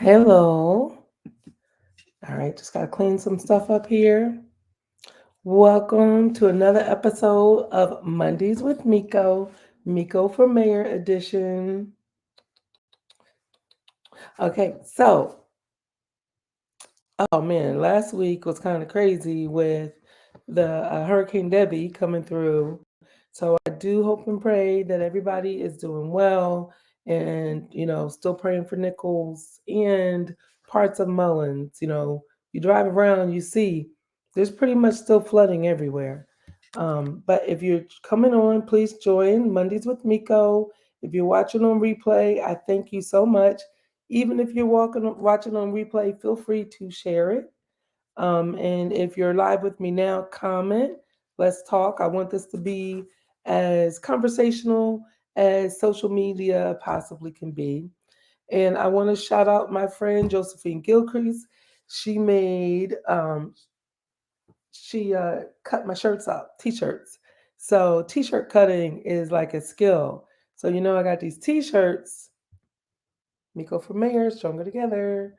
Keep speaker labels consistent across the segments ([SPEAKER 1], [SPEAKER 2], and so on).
[SPEAKER 1] Hello. All right, just got to clean some stuff up here. Welcome to another episode of Mondays with Miko, Miko for Mayor edition. Okay, so, oh man, last week was kind of crazy with the Hurricane Debbie coming through. So I do hope and pray that everybody is doing well and, still praying for Nichols and parts of Mullins. You drive around, you see there's pretty much still flooding everywhere. But if you're coming on, please join Mondays with Miko. If you're watching on replay, I thank you so much. Even if you're watching on replay, feel free to share it. And if you're live with me now, comment. Let's talk. I want this to be as conversational as social media possibly can be. And I want to shout out my friend Josephine Gilcrease. She made she cut my shirts up, t-shirts. So t-shirt cutting is like a skill. So I got these t-shirts, Miko for Mayor, Stronger Together,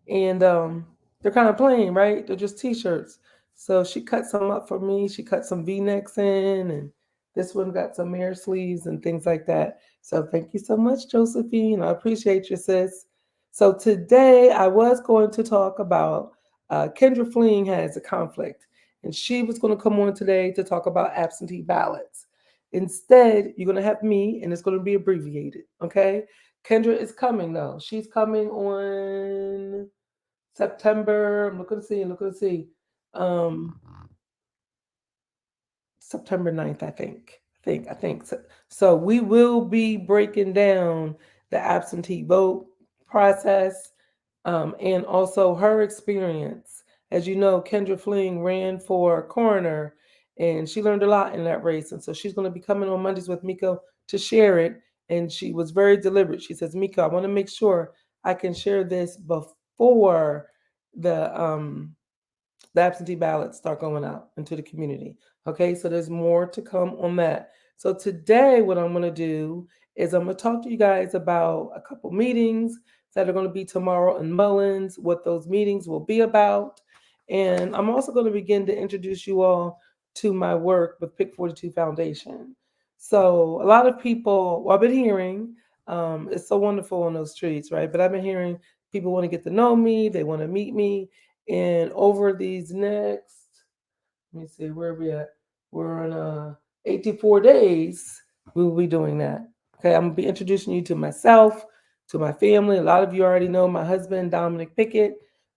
[SPEAKER 1] and they're kind of plain, right? They're just t-shirts. So she cut some up for me. She cut some V-necks in, and this one got some mayor sleeves and things like that. So thank you so much, Josephine. I appreciate you, sis. So today I was going to talk about Kendra Fling has a conflict, and she was going to come on today to talk about absentee ballots. Instead, you're going to have me, and it's going to be abbreviated. Okay. Kendra is coming though. She's coming on September. I'm looking to see. Looking to see. Um, September 9th, I think. I think. So we will be breaking down the absentee vote process and also her experience. As you know, Kendra Fling ran for coroner and she learned a lot in that race. And so she's going to be coming on Mondays with Miko to share it. And she was very deliberate. She says, Miko, I want to make sure I can share this before the the absentee ballots start going out into the community. Okay, so there's more to come on that. So today, what I'm going to do is I'm going to talk to you guys about a couple meetings that are going to be tomorrow in Mullins, what those meetings will be about. And I'm also going to begin to introduce you all to my work with Pick 42 Foundation. So a lot of people, well, I've been hearing, it's so wonderful on those streets, right? But I've been hearing people want to get to know me, they want to meet me, and over these next, let me see, where are we at? We're on 84 days. We will be doing that. Okay, I'm gonna be introducing you to myself, to my family. A lot of you already know my husband, Dominic Pickett,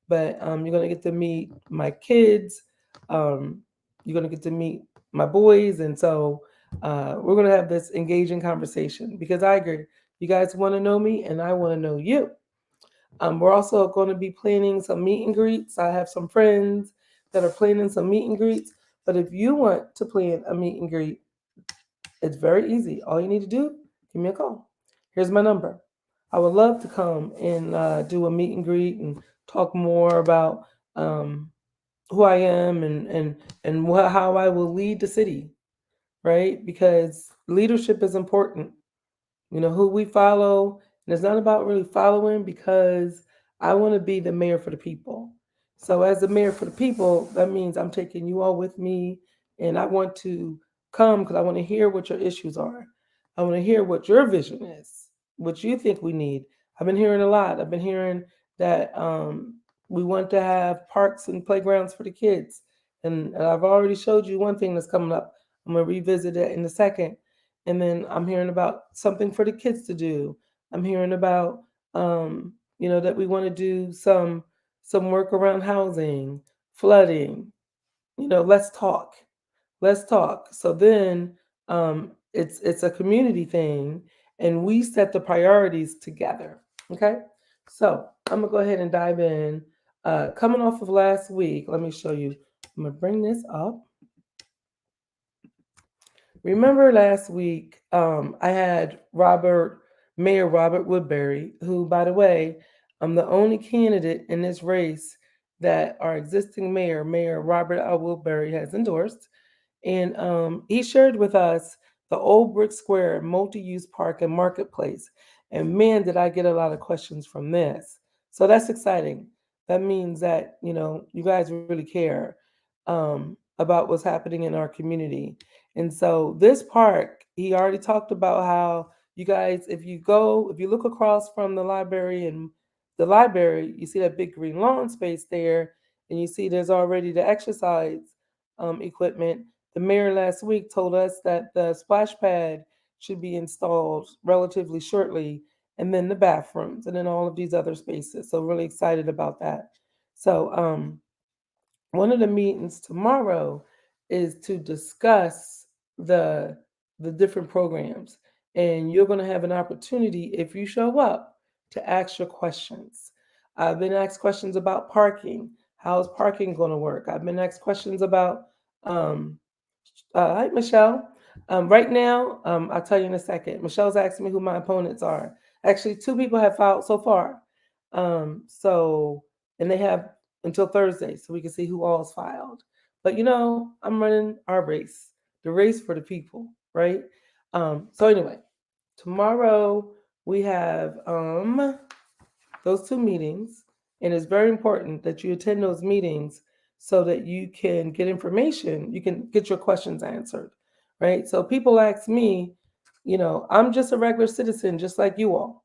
[SPEAKER 1] but you're gonna get to meet my kids. Um, you're gonna get to meet my boys, and so we're gonna have this engaging conversation because I agree. You guys want to know me, and I want to know you. We're also going to be planning some meet and greets. I have some friends that are planning some meet and greets. But if you want to plan a meet and greet, it's very easy. All you need to do, give me a call. Here's my number. I would love to come and do a meet and greet and talk more about um, who I am and how I will lead the city, right? Because leadership is important, who we follow. And it's not about really following because I want to be the mayor for the people. So, as the mayor for the people, that means I'm taking you all with me and I want to come because I want to hear what your issues are. I want to hear what your vision is, what you think we need. I've been hearing a lot. I've been hearing that we want to have parks and playgrounds for the kids. And I've already showed you one thing that's coming up. I'm going to revisit it in a second. And then I'm hearing about something for the kids to do. I'm hearing about that we want to do some work around housing, flooding. Let's talk. Let's talk. So then it's a community thing and we set the priorities together. Okay? So I'm gonna go ahead and dive in. Coming off of last week, let me show you. I'm gonna bring this up. Remember last week, I had Mayor Robert Woodbury, who, by the way, I'm the only candidate in this race that our existing mayor, Mayor Robert L. Woodbury, has endorsed. And he shared with us the Old Brick Square multi use park and marketplace. And man, did I get a lot of questions from this. So that's exciting. That means that, you guys really care about what's happening in our community. And so this park, he already talked about how you guys, if you look across from the library, you see that big green lawn space there, and you see there's already the exercise equipment. The mayor last week told us that the splash pad should be installed relatively shortly, and then the bathrooms, and then all of these other spaces. So really excited about that. So one of the meetings tomorrow is to discuss the the different programs, and you're going to have an opportunity if you show up to ask your questions. I've been asked questions about parking. How is parking going to work? I've been asked questions about um, hi, Michelle. Right now, I'll tell you in a second. Michelle's asking me who my opponents are. Actually, two people have filed so far. And they have until Thursday so we can see who all's filed. But I'm running our race, the race for the people, right? So anyway, tomorrow we have those two meetings, and it's very important that you attend those meetings so that you can get information, you can get your questions answered, right? So people ask me, I'm just a regular citizen, just like you all.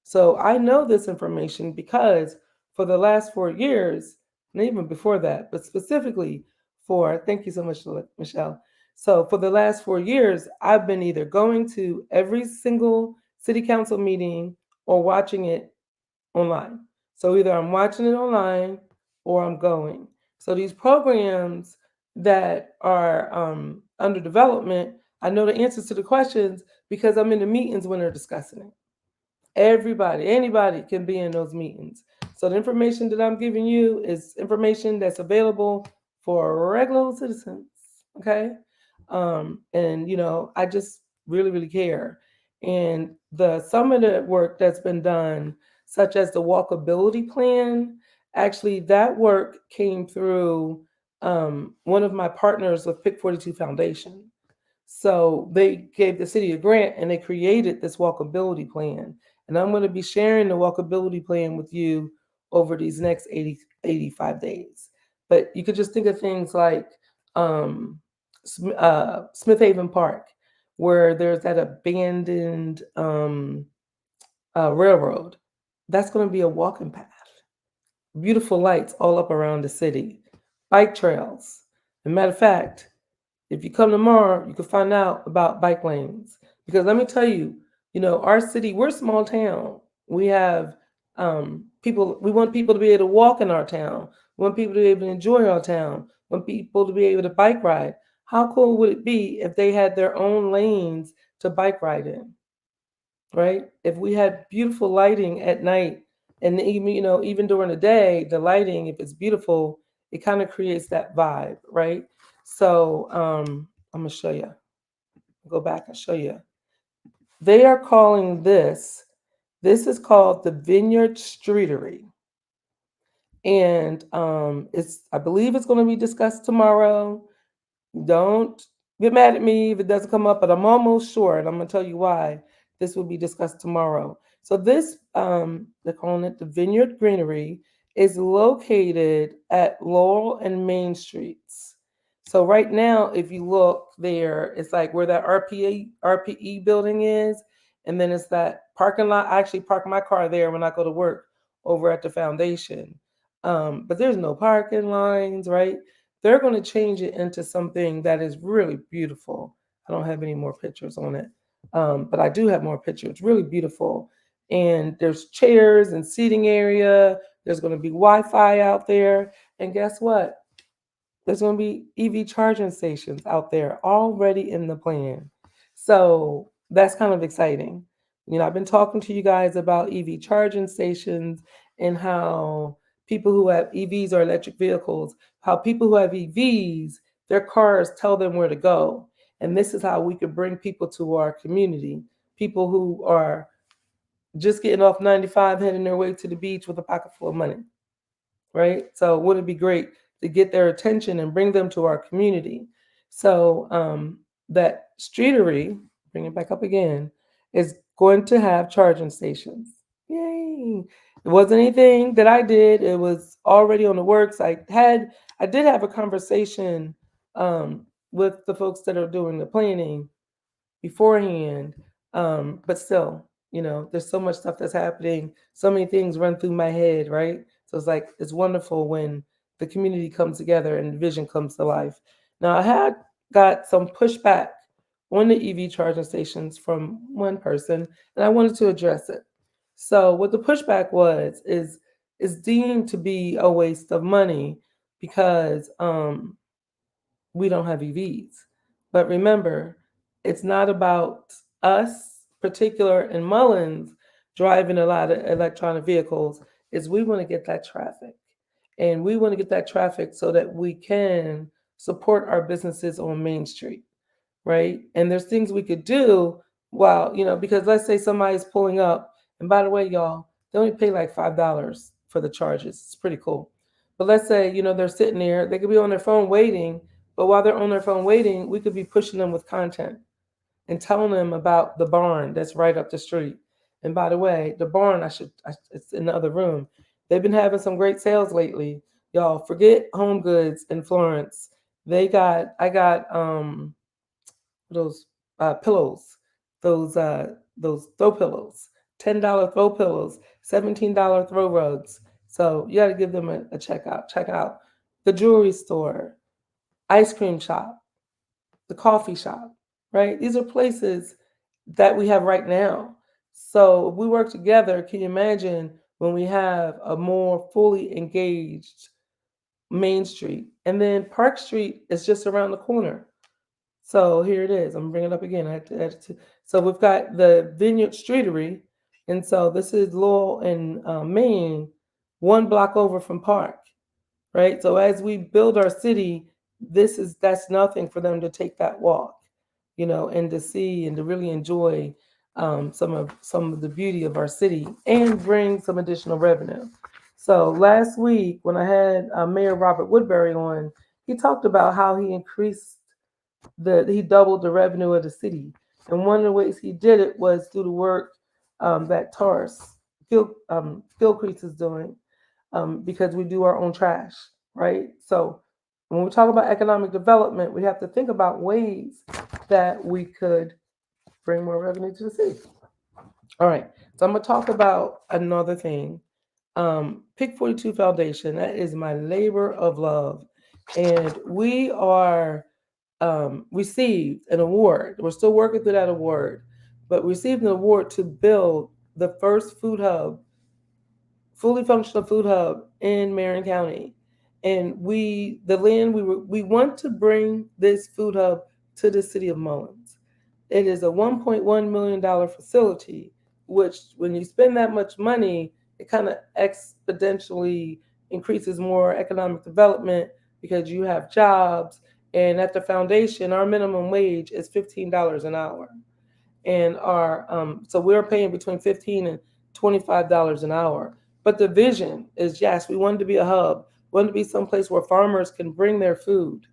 [SPEAKER 1] So I know this information because for the last 4 years, and even before that, but specifically thank you so much, Michelle. So for the last 4 years, I've been either going to every single city council meeting or watching it online. So either I'm watching it online or I'm going. So these programs that are under development, I know the answers to the questions because I'm in the meetings when they're discussing it. Everybody, anybody can be in those meetings. So the information that I'm giving you is information that's available for regular citizens. Okay. And I just really, really care. And some of the work that's been done, such as the walkability plan, actually that work came through one of my partners with Pick 42 Foundation. So they gave the city a grant and they created this walkability plan. And I'm going to be sharing the walkability plan with you over these next 85 days. But you could just think of things like um, Smith Haven Park, where there's that abandoned railroad. That's going to be a walking path. Beautiful lights all up around the city, bike trails. As a matter of fact, if you come tomorrow, you can find out about bike lanes. Because let me tell you, our city, we're a small town. We have people, we want people to be able to walk in our town. We want people to be able to enjoy our town. We want people to be able to bike ride. How cool would it be if they had their own lanes to bike ride in? Right? If we had beautiful lighting at night, and even even during the day, the lighting, if it's beautiful, it kind of creates that vibe, right? So I'm gonna show you. Go back and show you. They are calling this. This is called the Vineyard Streetery, and it's. I believe it's going to be discussed tomorrow. Don't get mad at me if it doesn't come up, but I'm almost sure, and I'm going to tell you why this will be discussed tomorrow. So this, they're calling it the Vineyard Greenery, is located at Laurel and Main Streets. So right now, if you look there, it's like where that RPE building is, and then it's that parking lot. I actually park my car there when I go to work over at the foundation. But there's no parking lines, right? They're going to change it into something that is really beautiful. I don't have any more pictures on it, but I do have more pictures. It's really beautiful. And there's chairs and seating area. There's going to be Wi-Fi out there. And guess what? There's going to be EV charging stations out there already in the plan. So that's kind of exciting. I've been talking to you guys about EV charging stations and how people who have EVs or electric vehicles, how people who have EVs, their cars tell them where to go. And this is how we could bring people to our community, people who are just getting off 95, heading their way to the beach with a pocket full of money, right? So wouldn't it be great to get their attention and bring them to our community? So that streetery, bring it back up again, is going to have charging stations. Yay. It wasn't anything that I did. It was already on the works. I did have a conversation um, with the folks that are doing the planning beforehand. But still, there's so much stuff that's happening. So many things run through my head, right? So it's like it's wonderful when the community comes together and the vision comes to life. Now I had got some pushback on the EV charging stations from one person, and I wanted to address it. So what the pushback was is deemed to be a waste of money because we don't have EVs. But remember, it's not about us, particular in Mullins, driving a lot of electronic vehicles. Is we want to get that traffic, and we want to get that traffic so that we can support our businesses on Main Street, right? And there's things we could do while because let's say somebody's pulling up, and by the way, y'all, they only pay like $5 for the charges. It's pretty cool. But let's say they're sitting there, they could be on their phone waiting, but while they're on their phone waiting, we could be pushing them with content and telling them about the barn that's right up the street. And by the way, the barn, it's in the other room. They've been having some great sales lately. Y'all, forget Home Goods in Florence. I got those pillows, those throw pillows, $10 throw pillows, $17 throw rugs. So you got to give them a check out. Check out the jewelry store, ice cream shop, the coffee shop, right? These are places that we have right now. So if we work together, can you imagine when we have a more fully engaged Main Street? And then Park Street is just around the corner. So here it is. I'm bringing it up again. I had to add it to. So we've got the Vineyard Streetery, and so this is Lowell and Maine, one block over from Park, right? So as we build our city, that's nothing for them to take that walk, and to see and to really enjoy some of the beauty of our city and bring some additional revenue. So last week when I had Mayor Robert Woodbury on, he talked about how he doubled the revenue of the city, and one of the ways he did it was through the work that Gilcrease is doing, because we do our own trash, right? So when we talk about economic development, we have to think about ways that we could bring more revenue to the city. All right, so I'm gonna talk about another thing. Pick 42 Foundation, that is my labor of love. And we are received an award. We're still working through that award, but received an award to build the first fully functional food hub in Marion County. And we want to bring this food hub to the city of Mullins. It is a $1.1 million facility, which when you spend that much money, it kind of exponentially increases more economic development because you have jobs. And at the foundation, our minimum wage is $15 an hour, and our so we're paying between $15 and $25 an hour. But the vision is, yes, we wanted to be a hub, we wanted to be someplace where farmers can bring their food,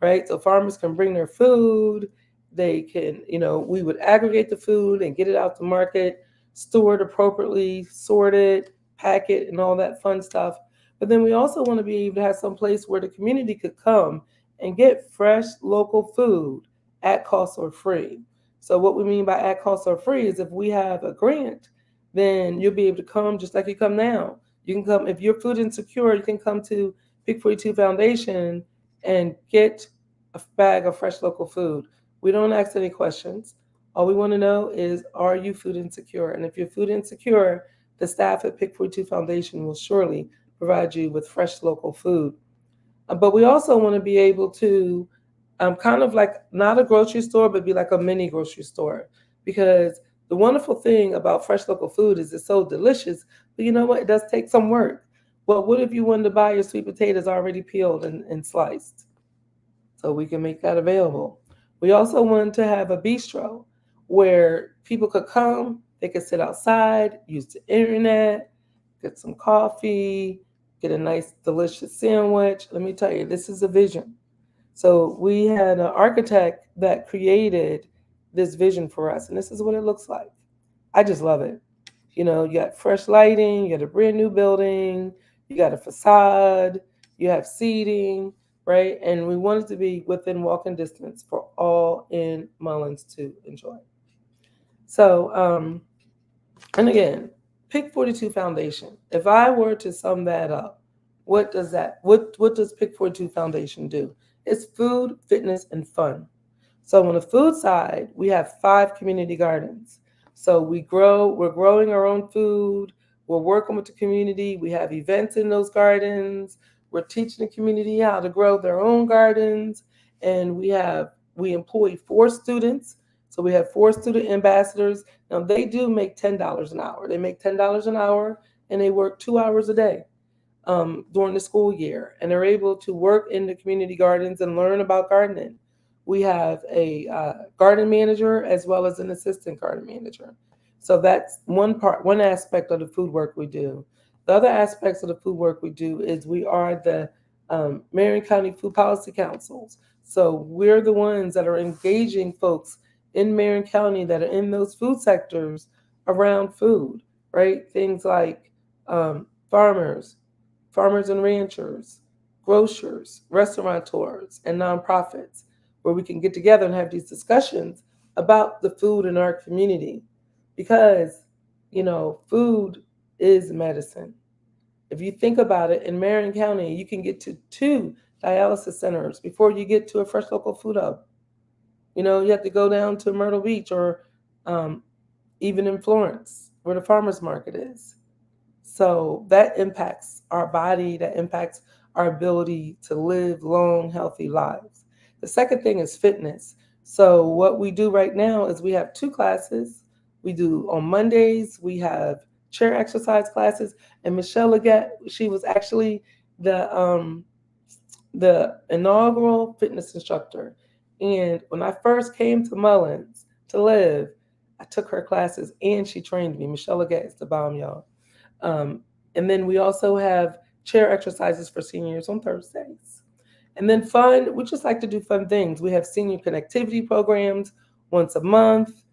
[SPEAKER 1] right? So farmers can bring their food. They can, we would aggregate the food and get it out to market, store it appropriately, sort it, pack it, and all that fun stuff. But then we also want to be able to have some place where the community could come and get fresh local food at cost or free. So what we mean by at cost or free is if we have a grant, then you'll be able to come just like you come now. You can come if you're food insecure. You can come to Pick 42 Foundation and get a bag of fresh local food. We don't ask any questions. All we want to know is, are you food insecure? And if you're food insecure, the staff at Pick 42 Foundation will surely provide you with fresh local food. But we also want to be able to kind of like not a grocery store, but be like a mini grocery store. Because the wonderful thing about fresh local food is it's so delicious, but you know what? It does take some work. Well, what if you wanted to buy your sweet potatoes already peeled and sliced? So we can make that available. We also wanted to have a bistro where people could come, they could sit outside, use the internet, get some coffee, get a nice, delicious sandwich. Let me tell you, this is a vision. So we had an architect that created this vision for us, and this is what it looks like. I just love it. You got fresh lighting, you got a brand new building, you got a facade, you have seating, right? And we want it to be within walking distance for all in Mullins to enjoy. So, and again, Pick 42 Foundation. If I were to sum that up, what does Pick 42 Foundation do? It's food, fitness, and fun. So on the food side, we have 5 community gardens. So we're growing our own food, we're working with the community, we have events in those gardens, we're teaching the community how to grow their own gardens, and we employ 4 students. So we have 4 student ambassadors. Now they do make $10 an hour. They make $10 an hour and they work 2 hours a day during the school year, and they're able to work in the community gardens and learn about gardening. We have a garden manager as well as an assistant garden manager. So that's one aspect of the food work we do. The other aspects of the food work we do is we are the Marion County Food Policy Councils. So we're the ones that are engaging folks in Marion County that are in those food sectors around food, right? Things like farmers, farmers and ranchers, grocers, restaurateurs, and nonprofits, where we can get together and have these discussions about the food in our community. Because, food is medicine. If you think about it, in Marion County, you can get to 2 dialysis centers before you get to a fresh local food hub. You have to go down to Myrtle Beach or um, even in Florence, where the farmers market is. So that impacts our body, that impacts our ability to live long, healthy lives. The second thing is fitness. So what we do right now is we have 2 classes. We do on Mondays, we have chair exercise classes. And Michelle Leggett, she was actually the the inaugural fitness instructor. And when I first came to Mullins to live, I took her classes and she trained me. Michelle Leggett is the bomb, y'all. Um, and then we also have chair exercises for seniors on Thursdays. And then fun, we just like to do fun things. We have senior connectivity programs once a month.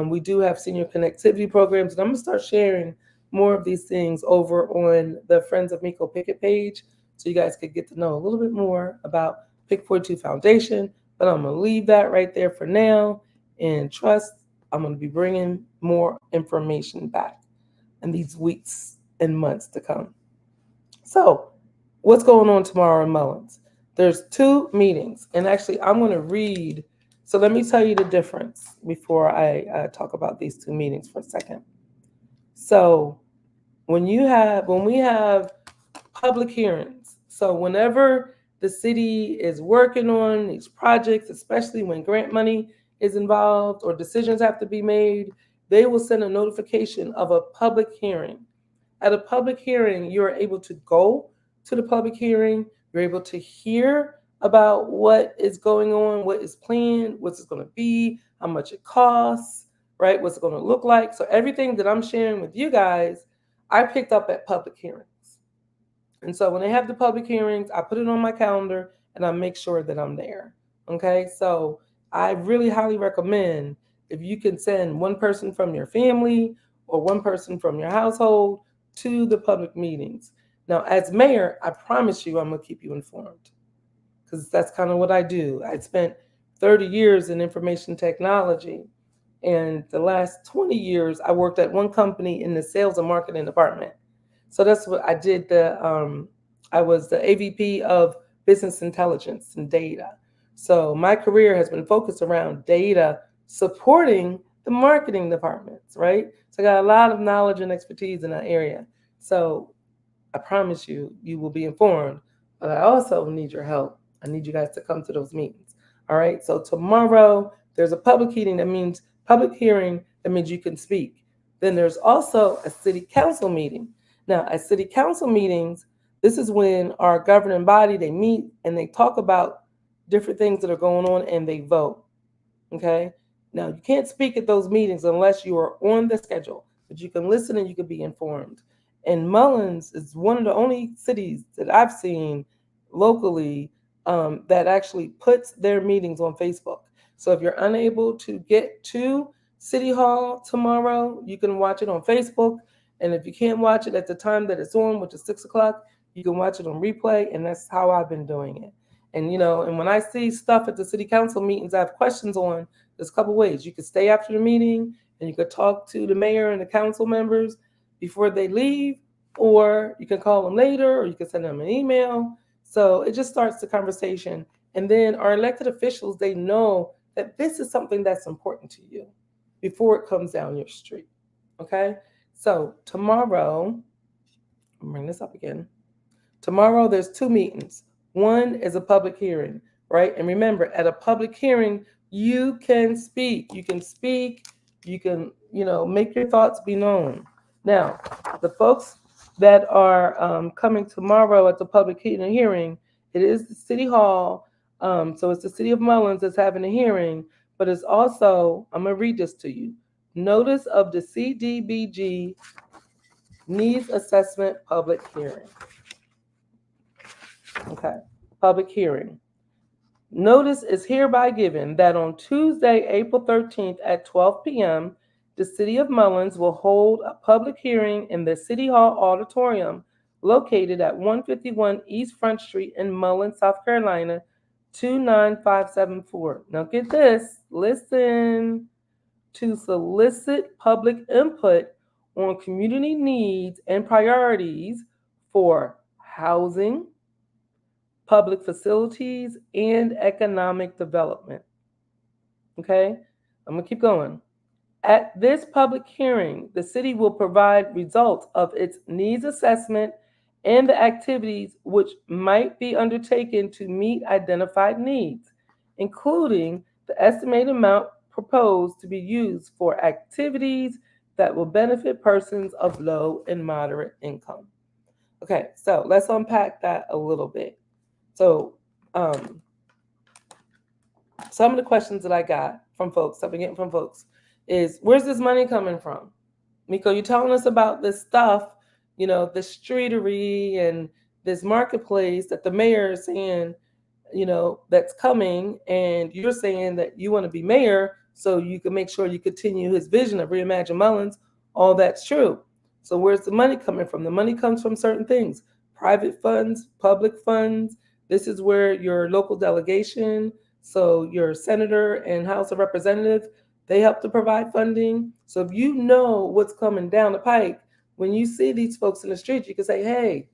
[SPEAKER 1] We do have senior connectivity programs, and I'm gonna start sharing more of these things over on the Friends of Miko Pickett page, so you guys could get to know a little bit more about Pick 42 Foundation. But I'm gonna leave that right there for now, and trust I'm gonna be bringing more information back in these weeks and months to come. So, what's going on tomorrow in Mullins? There's 2 meetings, and actually, I'm going to read. So, let me tell you the difference before I talk about these 2 meetings for a second. So, when we have public hearings, so whenever the city is working on these projects, especially when grant money is involved or decisions have to be made, they will send a notification of a public hearing. At a public hearing, you are able to go to the public hearing. You're able to hear about what is going on, what is planned, what's it going to be, how much it costs, right? What's it going to look like. So everything that I'm sharing with you guys, I picked up at public hearings. And so when they have the public hearings, I put it on my calendar and I make sure that I'm there. Okay. So I really highly recommend if you can send one person from your family or one person from your household to the public meetings. Now, as mayor, I promise you I'm going to keep you informed because that's kind of what I do. I spent 30 years in information technology, and the last 20 years I worked at one company in the sales and marketing department. So that's what I did. I was the AVP of business intelligence and data. So my career has been focused around data supporting the marketing departments, right? So I got a lot of knowledge and expertise in that area. So I promise you, you will be informed. But I also need your help. I need you guys to come to those meetings. All right. So tomorrow there's a public hearing. That means public hearing. That means you can speak. Then there's also a city council meeting. Now, at city council meetings, this is when our governing body they meet and they talk about different things that are going on and they vote. Okay. Now you can't speak at those meetings unless you are on the schedule, but you can listen and you can be informed. And Mullins is one of the only cities that I've seen locally that actually puts their meetings on Facebook. So if you're unable to get to City Hall tomorrow. You can watch it on Facebook. And if you can't watch it at the time that it's on, which is 6 o'clock, you can watch it on replay. And that's how I've been doing it. And and when I see stuff at the city council meetings I have questions on, there's a couple ways. You could stay after the meeting and you could talk to the mayor and the council members before they leave, or you can call them later, or you can send them an email. So it just starts the conversation. And then our elected officials, they know that this is something that's important to you before it comes down your street. Okay? So tomorrow, I'll bring this up again. Tomorrow there's two meetings. One is a public hearing, right? And remember, at a public hearing, you can speak. You can speak. You can, make your thoughts be known. Now, the folks that are coming tomorrow at the public hearing, it is the city hall. So it's the city of Mullins that's having a hearing, but it's also, I'm gonna read this to you. Notice of the CDBG needs assessment public hearing. Okay, public hearing. Notice is hereby given that on Tuesday, April 13th at 12 p.m., the City of Mullins will hold a public hearing in the City Hall Auditorium located at 151 East Front Street in Mullins, South Carolina, 29574. Now get this, listen, to solicit public input on community needs and priorities for housing, public facilities, and economic development. Okay, I'm gonna keep going. At this public hearing, the city will provide results of its needs assessment and the activities which might be undertaken to meet identified needs, including the estimated amount proposed to be used for activities that will benefit persons of low and moderate income. Okay, so let's unpack that a little bit. So, some of the questions that I got from folks, I've been getting from folks, is where's this money coming from? Miko, you're telling us about this stuff, the streetery and this marketplace that the mayor is saying, that's coming, and you're saying that you want to be mayor so you can make sure you continue his vision of Reimagine Mullins. All that's true. So where's the money coming from? The money comes from certain things: private funds, public funds. This is where your local delegation, so your senator and House of Representatives, they help to provide funding. So if you know what's coming down the pike, when you see these folks in the street, you can say, hey,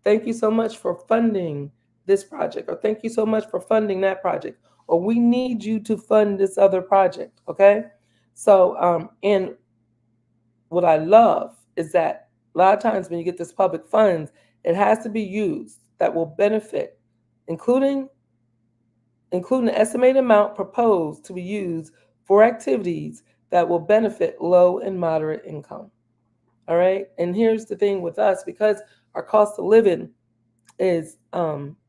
[SPEAKER 1] thank you so much for funding this project, or thank you so much for funding that project, or we need you to fund this other project. Okay. So, and what I love is that a lot of times when you get this public funds, it has to be used that will benefit, including the estimated amount proposed to be used for activities that will benefit low and moderate income. All right. And here's the thing with us, because our cost of living is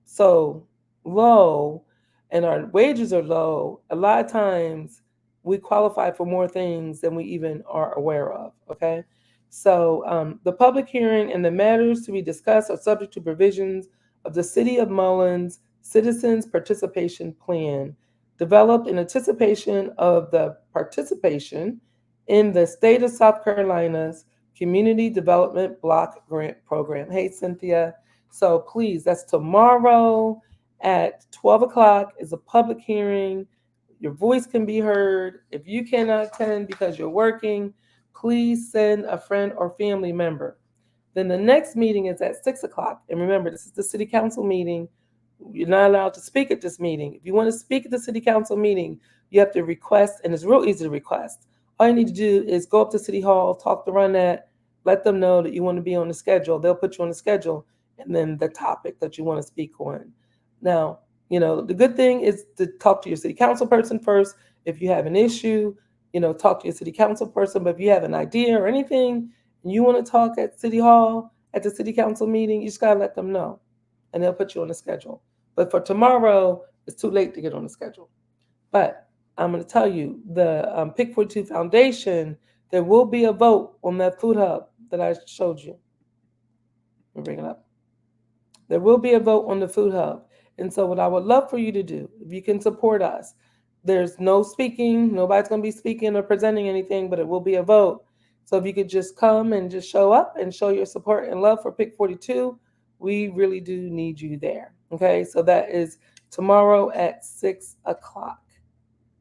[SPEAKER 1] so low and our wages are low, a lot of times we qualify for more things than we even are aware of. Okay. So the public hearing and the matters to be discussed are subject to provisions of the City of Mullins Citizens Participation Plan, developed in anticipation of the participation in the state of South Carolina's Community Development Block Grant Program. Hey, Cynthia. So please, that's tomorrow at 12 o'clock is a public hearing. Your voice can be heard. If you cannot attend because you're working, please send a friend or family member. Then the next meeting is at 6 o'clock. And remember, this is the city council meeting. You're not allowed to speak at this meeting. If you want to speak at the city council meeting, you have to request, and it's real easy to request. All you need to do is go up to City Hall, talk to Ronette, let them know that you want to be on the schedule. They'll put you on the schedule, and then the topic that you want to speak on. Now, the good thing is to talk to your city council person first. If you have an issue, talk to your city council person. But if you have an idea or anything, and you want to talk at City Hall, at the city council meeting, you just got to let them know, and they'll put you on the schedule. But for tomorrow, it's too late to get on the schedule. But I'm going to tell you, the Pick 42 Foundation, there will be a vote on that food hub that I showed you. Let me bring it up. There will be a vote on the food hub. And so what I would love for you to do, if you can support us, There's no speaking. Nobody's going to be speaking or presenting anything, but it will be a vote. So if you could just come and just show up and show your support and love for Pick 42, we really do need you there. Okay, so that is tomorrow at 6 o'clock.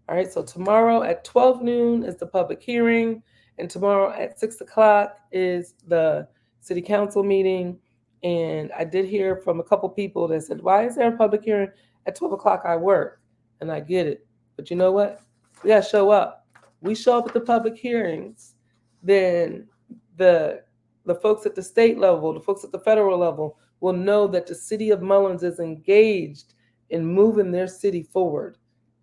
[SPEAKER 1] All right, so tomorrow at 12 noon is the public hearing, and tomorrow at 6 o'clock is the city council meeting. And I did hear from a couple people that said, why is there a public hearing at 12 o'clock? I work, and I get it. But you know what? We got to show up. We show up at the public hearings, then the the folks at the state level, the folks at the federal level will know that the city of Mullins is engaged in moving their city forward,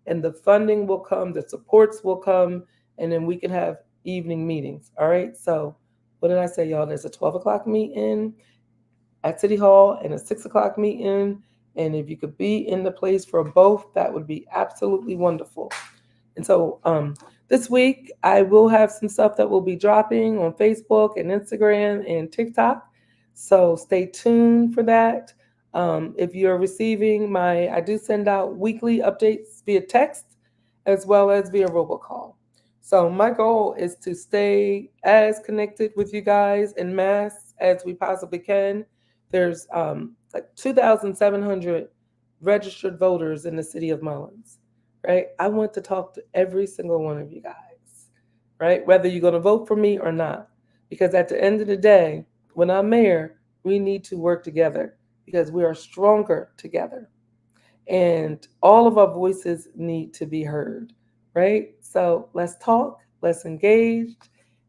[SPEAKER 1] and the funding will come, the supports will come, and then we can have evening meetings. All right. So, what did I say, y'all? There's a 12 o'clock meeting at City Hall and a 6 o'clock meeting. And if you could be in the place for both, that would be absolutely wonderful. And so this week, I will have some stuff that will be dropping on Facebook and Instagram and TikTok. So stay tuned for that. If you're receiving I do send out weekly updates via text as well as via robocall. So my goal is to stay as connected with you guys in mass as we possibly can. There's like 2,700 registered voters in the city of Mullins, right? I want to talk to every single one of you guys, right? Whether you're going to vote for me or not. Because at the end of the day, when I'm mayor, we need to work together because we are stronger together. And all of our voices need to be heard, right? So let's talk, let's engage.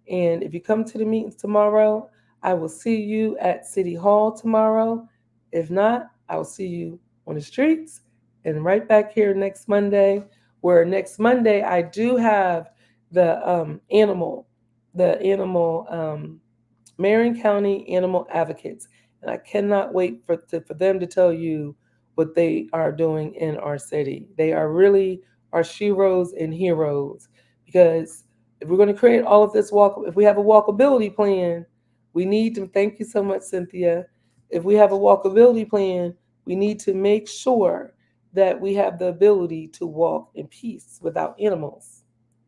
[SPEAKER 1] And if you come to the meetings tomorrow, I will see you at City Hall tomorrow. If not, I will see you on the streets and right back here next Monday, where next Monday I do have the animal Marion County Animal Advocates. And I cannot wait for them to tell you what they are doing in our city. They are really our sheroes and heroes because if we're going to create all of this if we have a walkability plan, we need to, thank you so much, Cynthia. If we have a walkability plan, we need to make sure that we have the ability to walk in peace without animals,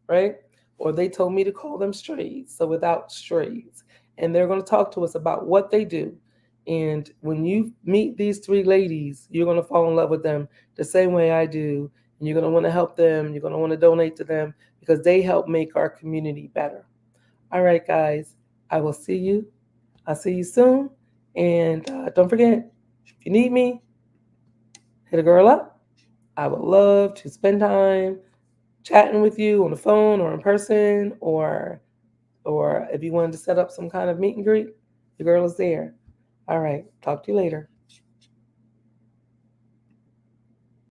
[SPEAKER 1] right? Or they told me to call them strays, so without strays. And they're going to talk to us about what they do. And when you meet these three ladies, you're going to fall in love with them the same way I do. And you're going to want to help them. You're going to want to donate to them because they help make our community better. All right, guys, I will see you. I'll see you soon. And don't forget, if you need me, hit a girl up. I would love to spend time chatting with you on the phone or in person, or if you wanted to set up some kind of meet and greet, the girl is there. All right, talk to you later.